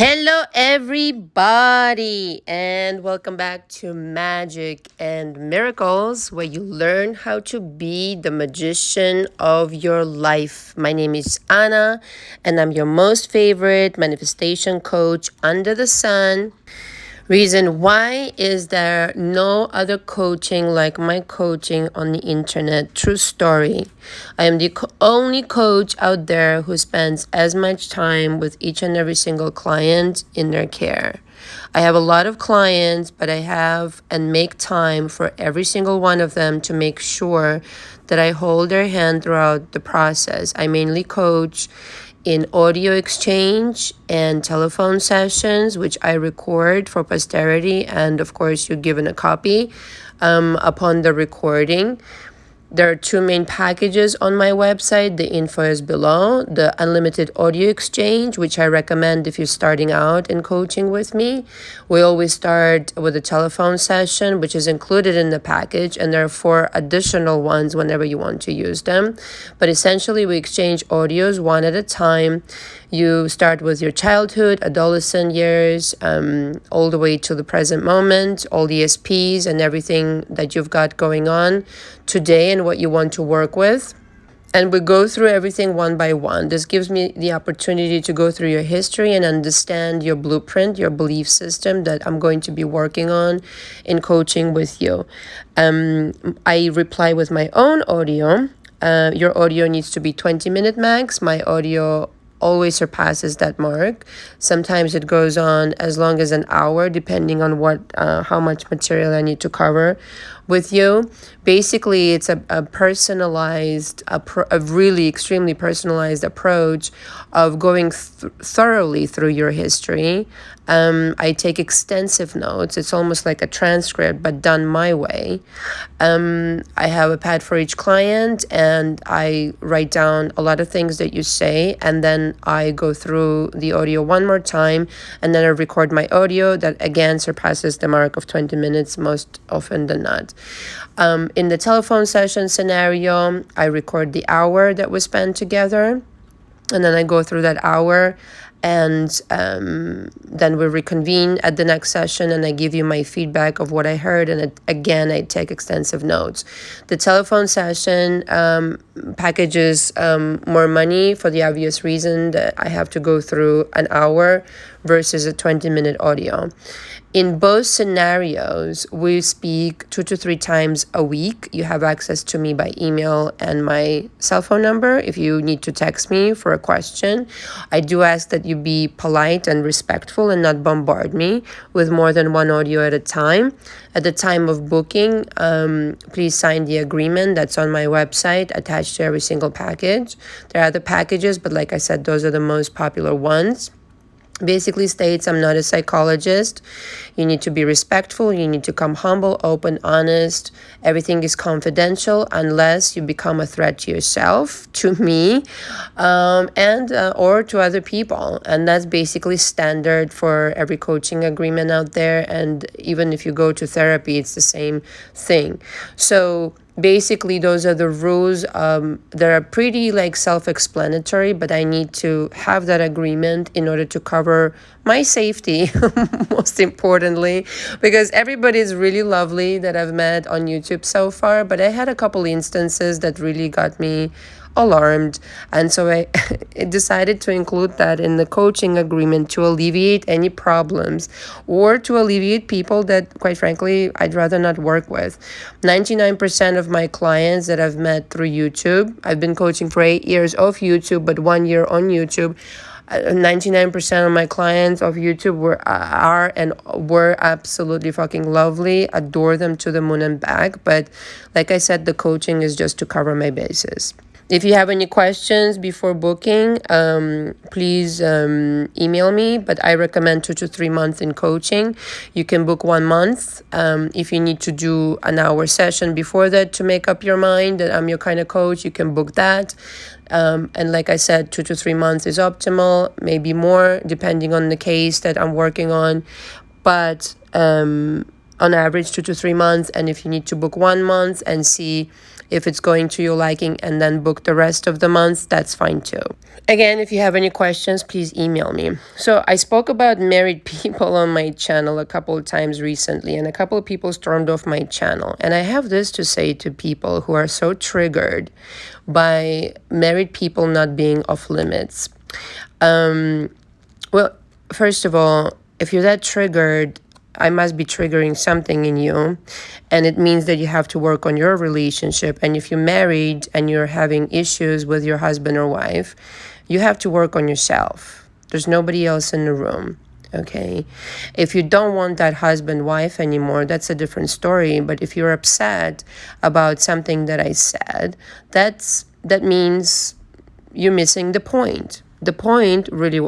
Hello, everybody, and welcome back to Magic and Miracles, where you learn how to be the magician of your life. My name is Anna, and I'm your most favorite manifestation coach under the sun. Reason why is there no other coaching like my coaching on the internet. True story. I am the only coach out there who spends as much time with each and every single client in their care. I have a lot of clients, but I have and make time for every single one of them to make sure that I hold their hand throughout the process. I mainly coach in audio exchange and telephone sessions, which I record for posterity. And of course, you're given a copy upon the recording. There are two main packages on my website. The info is below. The unlimited audio exchange, which I recommend if you're starting out in coaching with me. We always start with a telephone session, which is included in the package, and there are 4 additional ones whenever you want to use them. But essentially, we exchange audios one at a time. You start with your childhood, adolescent years, all the way to the present moment, all the SPs and everything that you've got going on today and what you want to work with. And we go through everything one by one. This gives me the opportunity to go through your history and understand your blueprint, your belief system that I'm going to be working on in coaching with you. I reply with my own audio. Your audio needs to be 20-minute max. My audio always surpasses that mark. Sometimes it goes on as long as an hour, depending on how much material I need to cover with you. Basically, it's a personalized, a really extremely personalized approach of going thoroughly through your history. I take extensive notes. It's almost like a transcript, but done my way. I have a pad for each client, and I write down a lot of things that you say, and then I go through the audio one more time, and then I record my audio that again surpasses the mark of 20 minutes most often than not. In the telephone session scenario, I record the hour that we spend together, and then I go through that hour, and then we reconvene at the next session, and I give you my feedback of what I heard, and again I take extensive notes. The telephone session packages more money for the obvious reason that I have to go through an hour versus a 20-minute audio. In both scenarios, we speak 2 to 3 times a week. You have access to me by email and my cell phone number if you need to text me for a question. I do ask that you be polite and respectful and not bombard me with more than one audio at a time. At the time of booking, please sign the agreement that's on my website attached to every single package. There are other packages, but like I said, those are the most popular ones. Basically states I'm not a psychologist. You need to be respectful. You need to come humble, open, honest. Everything is confidential unless you become a threat to yourself, to me, and or to other people. And that's basically standard for every coaching agreement out there. And even if you go to therapy, it's the same thing. So basically, those are the rules that are pretty self-explanatory, but I need to have that agreement in order to cover my safety, most importantly, because everybody is really lovely that I've met on YouTube so far, but I had a couple instances that really got me alarmed, and so I decided to include that in the coaching agreement to alleviate any problems or to alleviate people that, quite frankly, I'd rather not work with. 99% of my clients that I've met through YouTube, I've been coaching for 8 years off YouTube, but 1 year on YouTube. 99% of my clients of YouTube were absolutely fucking lovely. Adore them to the moon and back. But like I said, the coaching is just to cover my bases. If you have any questions before booking, please email me, but I recommend 2 to 3 months in coaching. You can book 1 month. If you need to do an hour session before that to make up your mind that I'm your kind of coach, you can book that. And like I said, 2 to 3 months is optimal, maybe more, depending on the case that I'm working on. But on average, 2 to 3 months. And if you need to book 1 month and see If it's going to your liking and then book the rest of the month, that's fine too. Again, if you have any questions, please email me. So I spoke about married people on my channel a couple of times recently, and a couple of people stormed off my channel. And I have this to say to people who are so triggered by married people not being off limits. Well, first of all, if you're that triggered, I must be triggering something in you, and it means that you have to work on your relationship. And if you're married and you're having issues with your husband or wife, you have to work on yourself. There's nobody else in the room, okay? If you don't want that husband-wife anymore, that's a different story. But if you're upset about something that I said, that means you're missing the point. The point really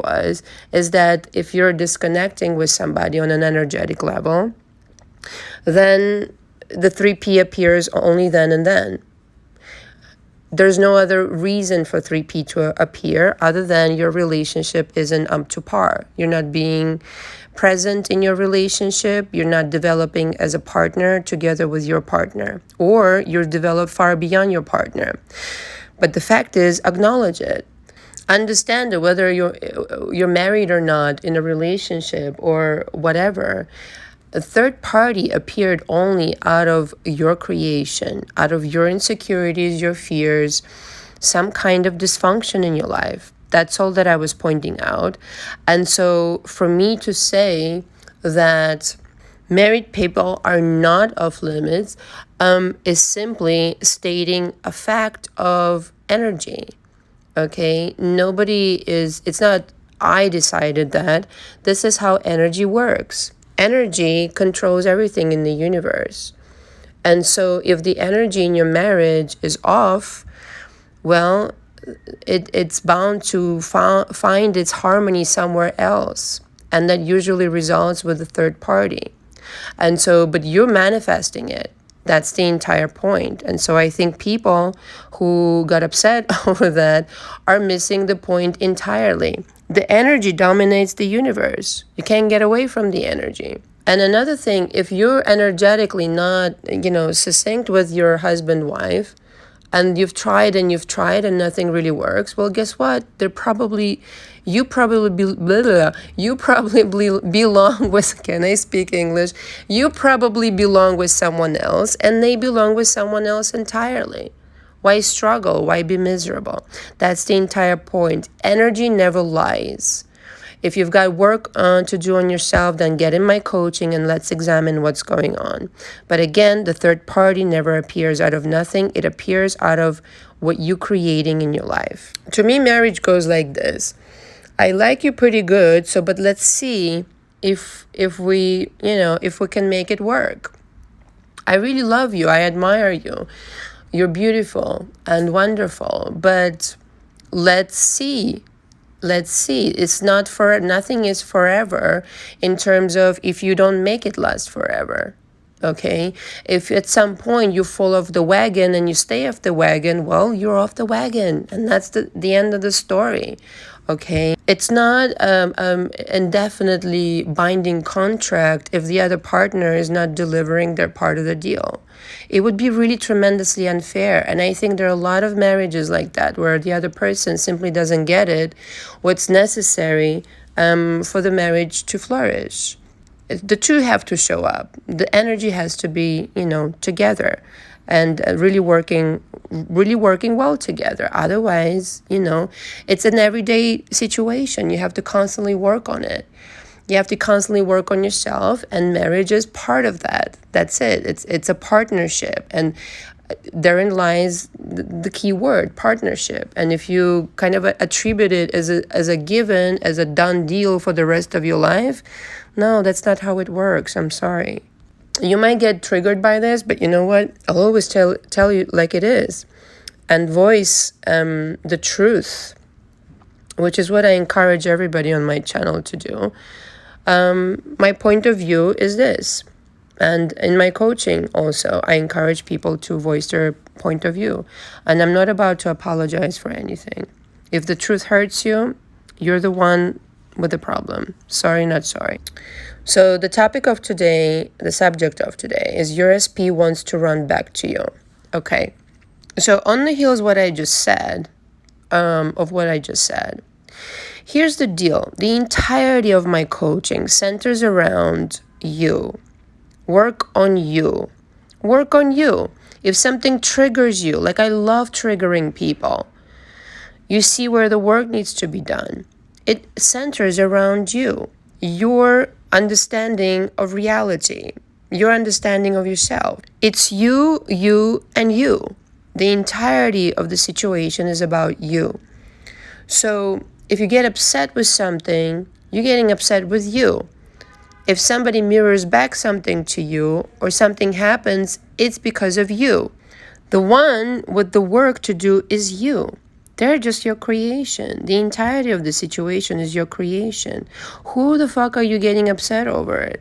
is that if you're disconnecting with somebody on an energetic level, then the 3P appears only then and then. There's no other reason for 3P to appear other than your relationship isn't up to par. You're not being present in your relationship. You're not developing as a partner together with your partner, or you're developed far beyond your partner. But the fact is, acknowledge it. Understand that whether you're married or not, in a relationship or whatever, a third party appeared only out of your creation, out of your insecurities, your fears, some kind of dysfunction in your life. That's all that I was pointing out. And so for me to say that married people are not off limits is simply stating a fact of energy. Okay, it's not I decided that. This is how energy works. Energy controls everything in the universe. And so if the energy in your marriage is off, well, it's bound to find its harmony somewhere else. And that usually results with a third party. And so, but you're manifesting it. That's the entire point. And so I think people who got upset over that are missing the point entirely. The energy dominates the universe. You can't get away from the energy. And another thing, if you're energetically not, succinct with your husband, wife, and you've tried and nothing really works, well, guess what? You probably belong with, can I speak English? You probably belong with someone else, and they belong with someone else entirely. Why struggle? Why be miserable? That's the entire point. Energy never lies. If you've got work to do on yourself, then get in my coaching and let's examine what's going on. But again, the third party never appears out of nothing. It appears out of what you're creating in your life. To me, marriage goes like this. I like you pretty good, but let's see if we can make it work. I really love you. I admire you. You're beautiful and wonderful, but let's see. Nothing is forever in terms of if you don't make it last forever. Okay? If at some point you fall off the wagon and you stay off the wagon, well, you're off the wagon. And that's the end of the story. Okay? It's not indefinitely binding contract if the other partner is not delivering their part of the deal. It would be really tremendously unfair. And I think there are a lot of marriages like that where the other person simply doesn't get it, what's necessary for the marriage to flourish. The two have to show up. The energy has to be, together and really working well together. Otherwise, it's an everyday situation. You have to constantly work on it. You have to constantly work on yourself, and marriage is part of that. That's it. It's a partnership, and therein lies the key word, partnership. And if you kind of attribute it as a given, as a done deal for the rest of your life, no, that's not how it works. I'm sorry. You might get triggered by this, but you know what? I'll always tell you like it is, and voice the truth, which is what I encourage everybody on my channel to do. My point of view is this. And in my coaching also, I encourage people to voice their point of view. And I'm not about to apologize for anything. If the truth hurts you, you're the one with the problem. Sorry, not sorry. So the subject of today is your SP wants to run back to you. Okay. So on the heels what I just said, of what I just said, here's the deal. The entirety of my coaching centers around you. Work on you. Work on you. If something triggers you, like I love triggering people, you see where the work needs to be done. It centers around you, your understanding of reality, your understanding of yourself. It's you, and you. The entirety of the situation is about you. So if you get upset with something, you're getting upset with you. If somebody mirrors back something to you or something happens, it's because of you. The one with the work to do is you. They're just your creation. The entirety of the situation is your creation. Who the fuck are you getting upset over it?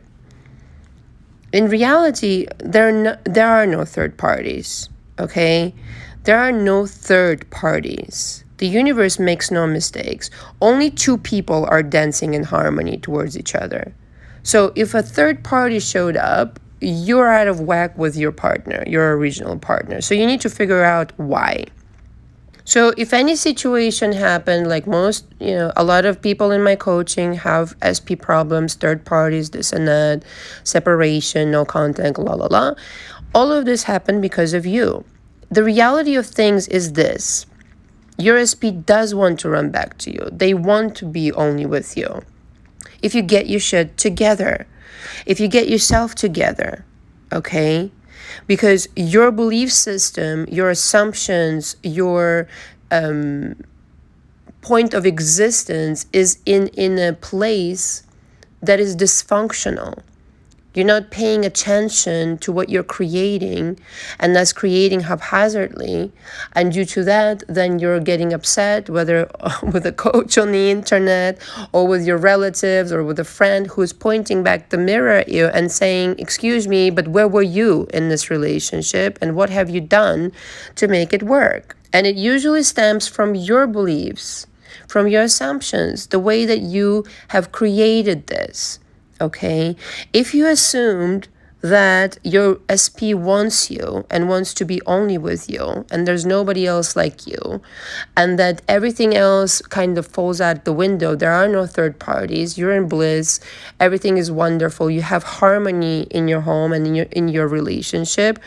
In reality, there are no third parties, okay? There are no third parties. The universe makes no mistakes. Only two people are dancing in harmony towards each other. So if a third party showed up, you're out of whack with your partner, your original partner. So you need to figure out why. So if any situation happened, like a lot of people in my coaching have SP problems, third parties, this and that, separation, no contact, la la la. All of this happened because of you. The reality of things is this. Your SP does want to run back to you. They want to be only with you. If you get your shit together, if you get yourself together, okay? Because your belief system, your assumptions, your point of existence is in a place that is dysfunctional. You're not paying attention to what you're creating, and thus creating haphazardly. And due to that, then you're getting upset, whether with a coach on the internet or with your relatives or with a friend who's pointing back the mirror at you and saying, excuse me, but where were you in this relationship? And what have you done to make it work? And it usually stems from your beliefs, from your assumptions, the way that you have created this. Okay, if you assumed that your SP wants you and wants to be only with you and there's nobody else like you, and that everything else kind of falls out the window, there are no third parties, you're in bliss, everything is wonderful, you have harmony in your home and in your relationship,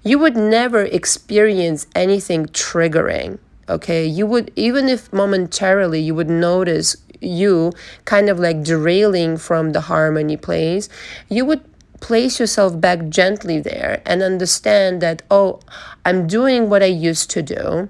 you would never experience anything triggering. Okay, you would, even if momentarily you would notice you kind of like derailing from the harmony place, you would place yourself back gently there and understand that, oh, I'm doing what I used to do.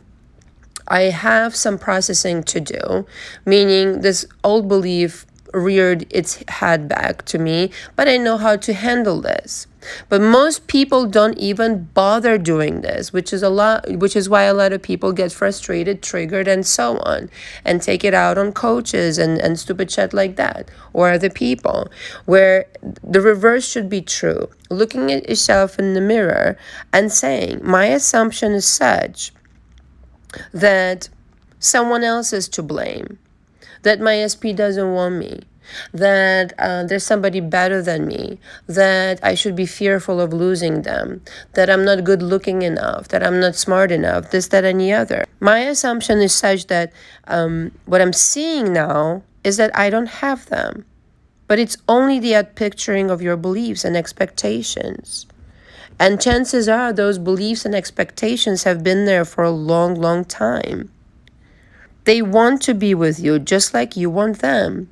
I have some processing to do, meaning this old belief reared its head back to me, but I know how to handle this. But most people don't even bother doing this, which is why a lot of people get frustrated, triggered, and so on, and take it out on coaches and stupid shit like that, or other people, where the reverse should be true. Looking at yourself in the mirror and saying, my assumption is such that someone else is to blame, that my SP doesn't want me, that there's somebody better than me, that I should be fearful of losing them, that I'm not good looking enough, that I'm not smart enough, this, that, and the other. My assumption is such that what I'm seeing now is that I don't have them. But it's only the outpicturing of your beliefs and expectations. And chances are those beliefs and expectations have been there for a long, long time. They want to be with you just like you want them.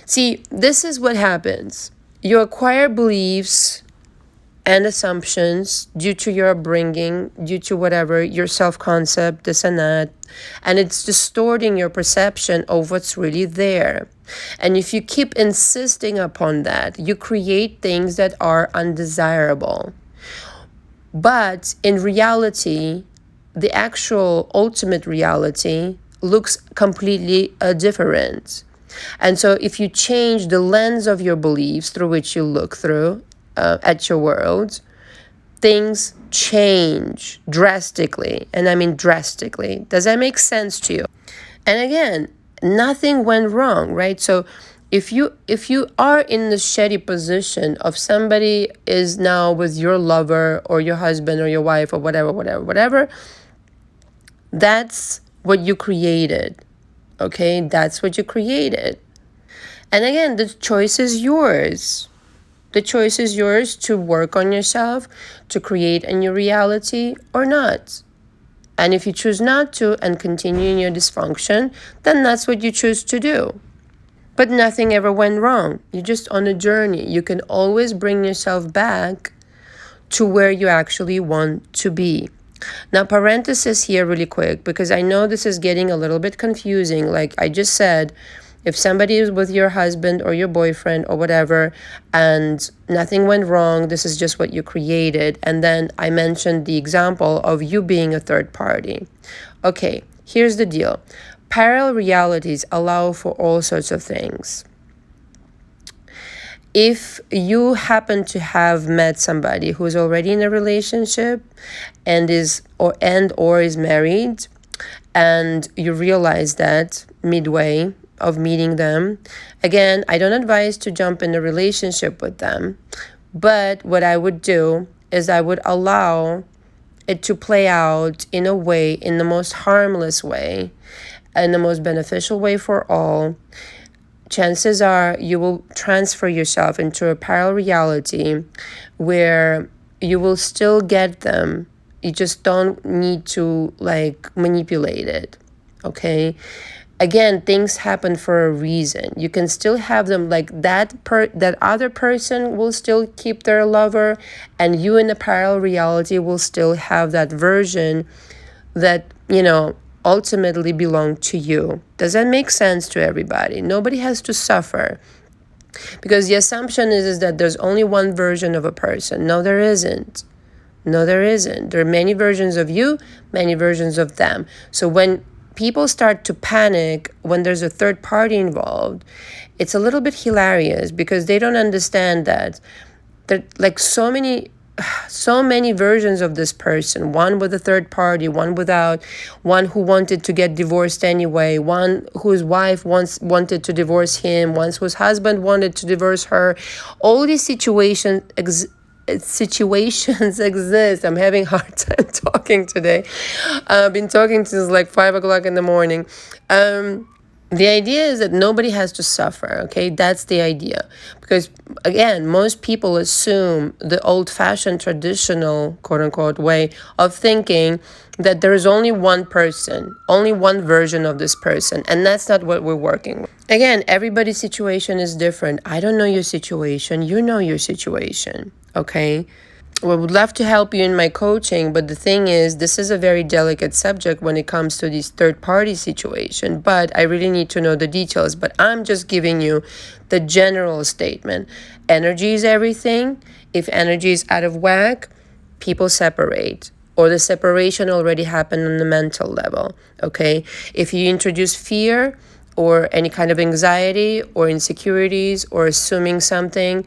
See, this is what happens. You acquire beliefs and assumptions due to your upbringing, due to whatever, your self-concept, this and that, and it's distorting your perception of what's really there. And if you keep insisting upon that, you create things that are undesirable. But in reality, the actual ultimate reality looks completely different. And so if you change the lens of your beliefs through which you look through at your world, things change drastically. And I mean drastically. Does that make sense to you? And again, nothing went wrong, right? So if you are in the shitty position of somebody is now with your lover or your husband or your wife or whatever, that's what you created. Okay, that's what you created. And again, the choice is yours. The choice is yours to work on yourself, to create a new reality or not. And if you choose not to and continue in your dysfunction, then that's what you choose to do. But nothing ever went wrong. You're just on a journey. You can always bring yourself back to where you actually want to be. Now, parenthesis here really quick, because I know this is getting a little bit confusing. Like I just said, if somebody is with your husband or your boyfriend or whatever, and nothing went wrong, this is just what you created. And then I mentioned the example of you being a third party. Okay, here's the deal. Parallel realities allow for all sorts of things. If you happen to have met somebody who's already in a relationship and is married, and you realize that midway of meeting them, again, I don't advise to jump in a relationship with them, but what I would do is I would allow it to play out in a way, in the most harmless way and the most beneficial way for all. Chances are you will transfer yourself into a parallel reality where you will still get them. You just don't need to manipulate it. Okay? Again, things happen for a reason. You can still have them that other person will still keep their lover, and you in a parallel reality will still have that version that, ultimately belong to you. Does that make sense to everybody? Nobody has to suffer. Because the assumption is that there's only one version of a person. No, there isn't. No, there isn't. There are many versions of you, many versions of them. So when people start to panic when there's a third party involved, it's a little bit hilarious because they don't understand that there are so many versions of this person, one with a third party, one without, one who wanted to get divorced anyway, one whose wife wanted to divorce him, one whose husband wanted to divorce her. All these situations exist. I'm having a hard time talking today. I've been talking since 5 o'clock in the morning. The idea is that nobody has to suffer, okay? That's the idea. Because, again, most people assume the old-fashioned, traditional, quote-unquote, way of thinking that there is only one person, only one version of this person, and that's not what we're working with. Again, everybody's situation is different. I don't know your situation. You know your situation, okay? I would love to help you in my coaching, but the thing is, this is a very delicate subject when it comes to this third-party situation, but I really need to know the details. But I'm just giving you the general statement. Energy is everything. If energy is out of whack, people separate, or the separation already happened on the mental level, okay? If you introduce fear or any kind of anxiety or insecurities or assuming something,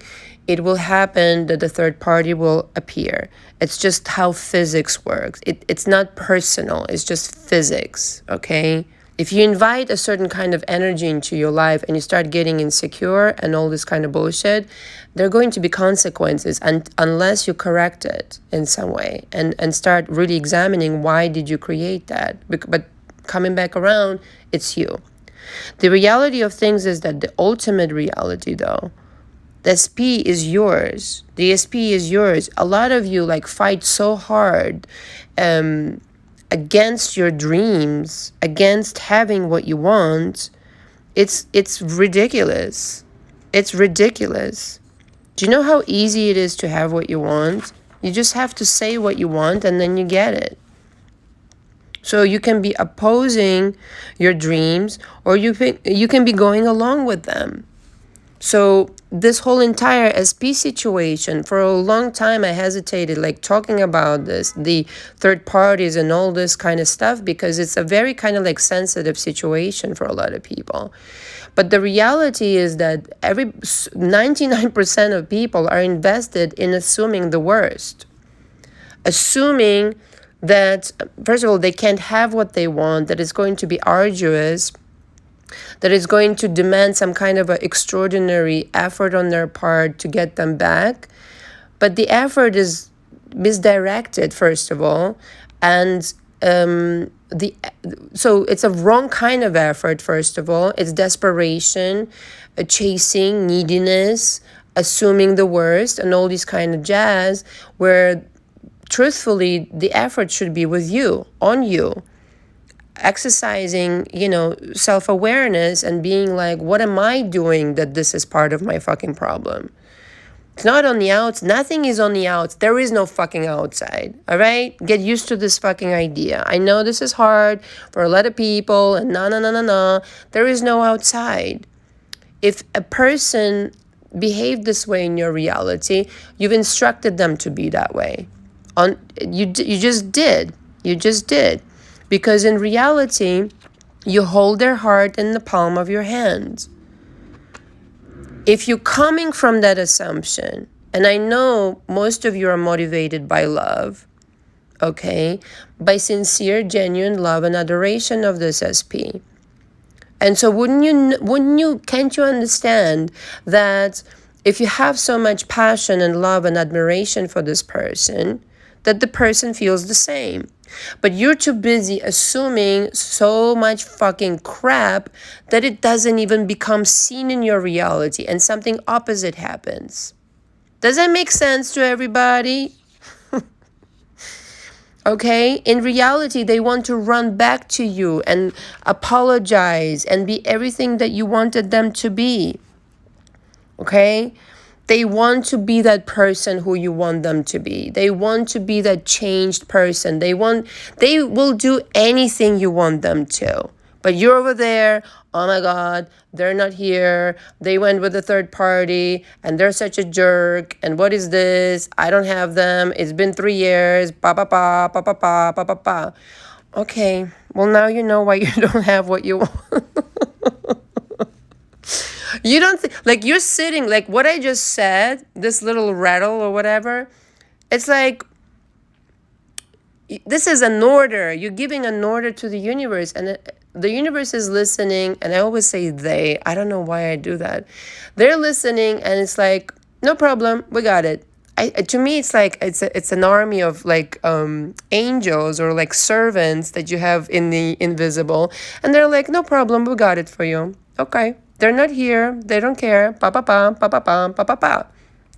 it will happen that the third party will appear. It's just how physics works. It's not personal. It's just physics, okay? If you invite a certain kind of energy into your life and you start getting insecure and all this kind of bullshit, there are going to be consequences unless you correct it in some way and start really examining why did you create that. But coming back around, it's you. The reality of things is that the ultimate reality, though, the SP is yours. The SP is yours. A lot of you fight so hard against your dreams, against having what you want. It's ridiculous. It's ridiculous. Do you know how easy it is to have what you want? You just have to say what you want and then you get it. So you can be opposing your dreams or you can be going along with them. So this whole entire SP situation, for a long time I hesitated talking about this, the third parties and all this kind of stuff, because it's a very kind of sensitive situation for a lot of people. But the reality is that 99% of people are invested in assuming the worst. Assuming that, first of all, they can't have what they want, that it's going to be arduous, that it's going to demand some kind of an extraordinary effort on their part to get them back. But the effort is misdirected, first of all, and so it's a wrong kind of effort. First of all, it's desperation, chasing, neediness, assuming the worst, and all these kind of jazz, where truthfully the effort should be with you, on you, exercising, self-awareness and being like, what am I doing that this is part of my fucking problem? It's not on the outs. Nothing is on the outs. There is no fucking outside. All right? Get used to this fucking idea. I know this is hard for a lot of people, and no. There is no outside. If a person behaved this way in your reality, you've instructed them to be that way. You just did. You just did. Because in reality, you hold their heart in the palm of your hand. If you're coming from that assumption, and I know most of you are motivated by love, okay, by sincere, genuine love and adoration of this SP. And so can't you understand that if you have so much passion and love and admiration for this person, that the person feels the same? But you're too busy assuming so much fucking crap that it doesn't even become seen in your reality, and something opposite happens. Does that make sense to everybody? Okay? In reality, they want to run back to you and apologize and be everything that you wanted them to be. Okay? They want to be that person who you want them to be. They want to be that changed person. They will do anything you want them to. But you're over there, oh my God, they're not here. They went with a third party and they're such a jerk. And what is this? I don't have them. It's been 3 years. Pa. Okay, well now you know why you don't have what you want. You don't like you're sitting, like what I just said, this little rattle or whatever, it's like, this is an order. You're giving an order to the universe, and the universe is listening. And I always say they, I don't know why I do that. They're listening, and it's like, no problem, we got it. To me, it's like it's an army of like angels or like servants that you have in the invisible, and they're like, no problem, we got it for you. Okay. They're not here. They don't care. Pa.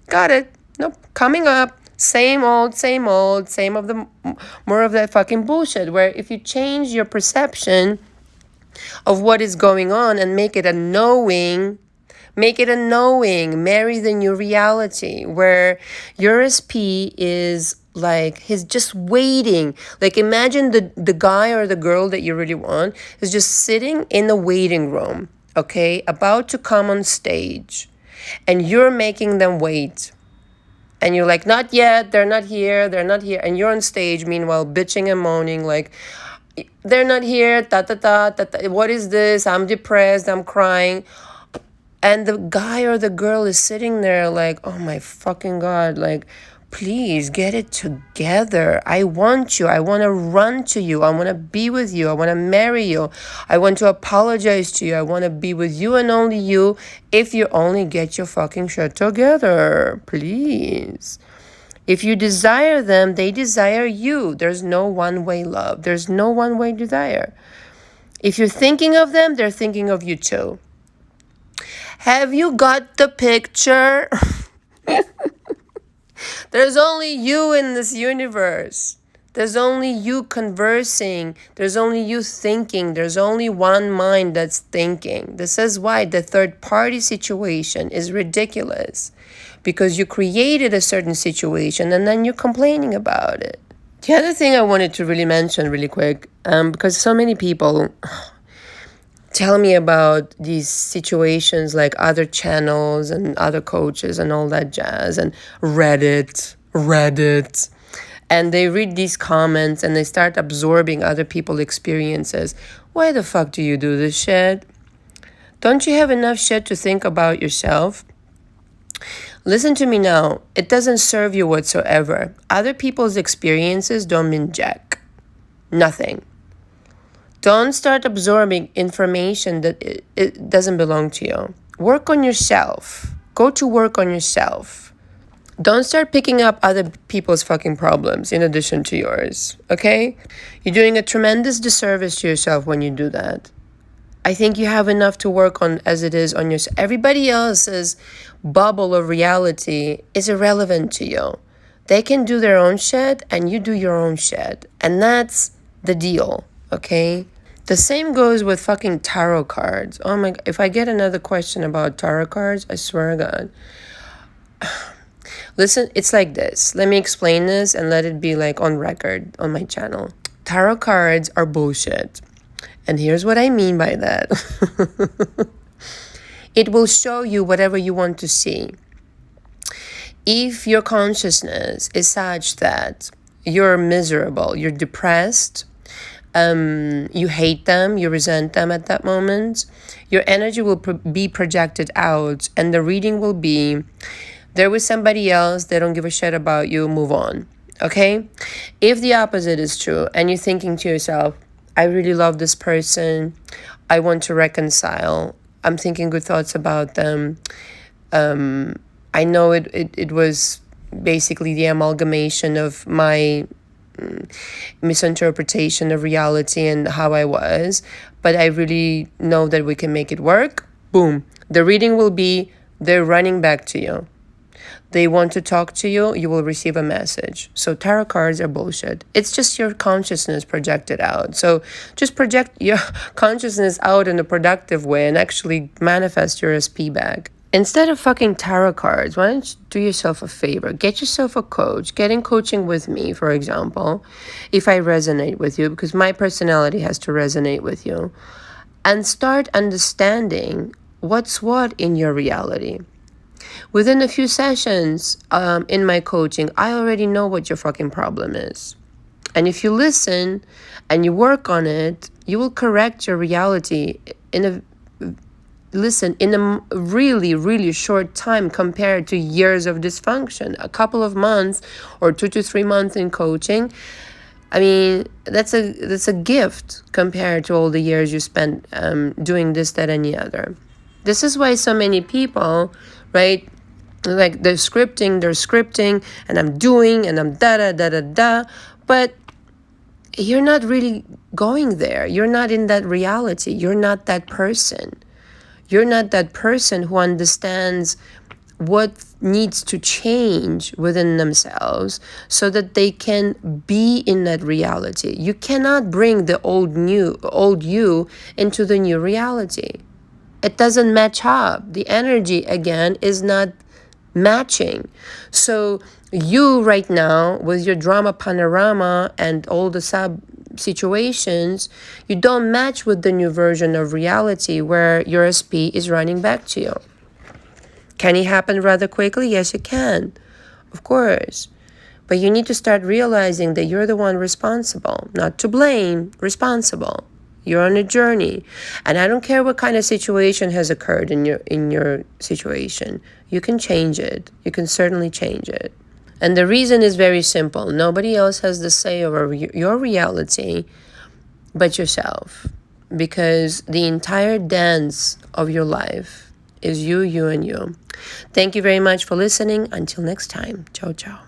Got it. Nope. Coming up. Same old. More of that fucking bullshit. Where if you change your perception of what is going on and make it a knowing, marry the new reality where your SP is like, he's just waiting. Like imagine the guy or the girl that you really want is just sitting in the waiting room. Okay, about to come on stage, and you're making them wait. And you're like, not yet, they're not here. And you're on stage, meanwhile, bitching and moaning, like, they're not here, what is this? I'm depressed, I'm crying. And the guy or the girl is sitting there like, oh my fucking God, like, please get it together. I want you. I want to run to you. I want to be with you. I want to marry you. I want to apologize to you. I want to be with you and only you if you only get your fucking shit together. Please. If you desire them, they desire you. There's no one-way love. There's no one-way desire. If you're thinking of them, they're thinking of you too. Have you got the picture? There's only you in this universe. There's only you conversing. There's only you thinking. There's only one mind that's thinking. This is why the third party situation is ridiculous. Because you created a certain situation and then you're complaining about it. The other thing I wanted to really mention really quick, because so many people tell me about these situations like other channels and other coaches and all that jazz and Reddit. And they read these comments and they start absorbing other people's experiences. Why the fuck do you do this shit? Don't you have enough shit to think about yourself? Listen to me now. It doesn't serve you whatsoever. Other people's experiences don't mean jack. Nothing. Don't start absorbing information that it doesn't belong to you. Work on yourself. Go to work on yourself. Don't start picking up other people's fucking problems in addition to yours, okay? You're doing a tremendous disservice to yourself when you do that. I think you have enough to work on as it is on yourself. Everybody else's bubble of reality is irrelevant to you. They can do their own shit and you do your own shit. And that's the deal, okay? The same goes with fucking tarot cards. Oh my, if I get another question about tarot cards, I swear to God. Listen, it's like this. Let me explain this and let it be like on record on my channel. Tarot cards are bullshit. And here's what I mean by that. It will show you whatever you want to see. If your consciousness is such that you're miserable, you're depressed, you hate them, you resent them at that moment, your energy will be projected out and the reading will be, there was somebody else, they don't give a shit about you, move on, okay? If the opposite is true and you're thinking to yourself, I really love this person, I want to reconcile, I'm thinking good thoughts about them, I know it was basically the amalgamation of my misinterpretation of reality and how I was, but I really know that we can make it work. Boom. The reading will be, they're running back to you. They want to talk to you, you will receive a message. So tarot cards are bullshit. It's just your consciousness projected out. So just project your consciousness out in a productive way and actually manifest your SP back. Instead of fucking tarot cards, why don't you do yourself a favor? Get yourself a coach. Get in coaching with me, for example, if I resonate with you, because my personality has to resonate with you. And start understanding what's what in your reality. Within a few sessions in my coaching, I already know what your fucking problem is. And if you listen and you work on it, you will correct your reality in a really, really short time compared to years of dysfunction. A couple of months or 2 to 3 months in coaching, I mean, that's a gift compared to all the years you spent doing this, that, and the other. This is why so many people, right, like they're scripting, and I'm doing, and I'm da-da-da-da-da, but you're not really going there. You're not in that reality. You're not that person. You're not that person who understands what needs to change within themselves so that they can be in that reality. You cannot bring the old you into the new reality. It doesn't match up. The energy, again, is not matching. So you right now, with your drama panorama and all the sub situations, you don't match with the new version of reality where your SP is running back to you. Can it happen rather quickly? Yes, it can. Of course. But you need to start realizing that you're the one responsible. Not to blame, responsible. You're on a journey. And I don't care what kind of situation has occurred in your situation. You can change it. You can certainly change it. And the reason is very simple. Nobody else has the say over your reality but yourself. Because the entire dance of your life is you, and you. Thank you very much for listening. Until next time. Ciao, ciao.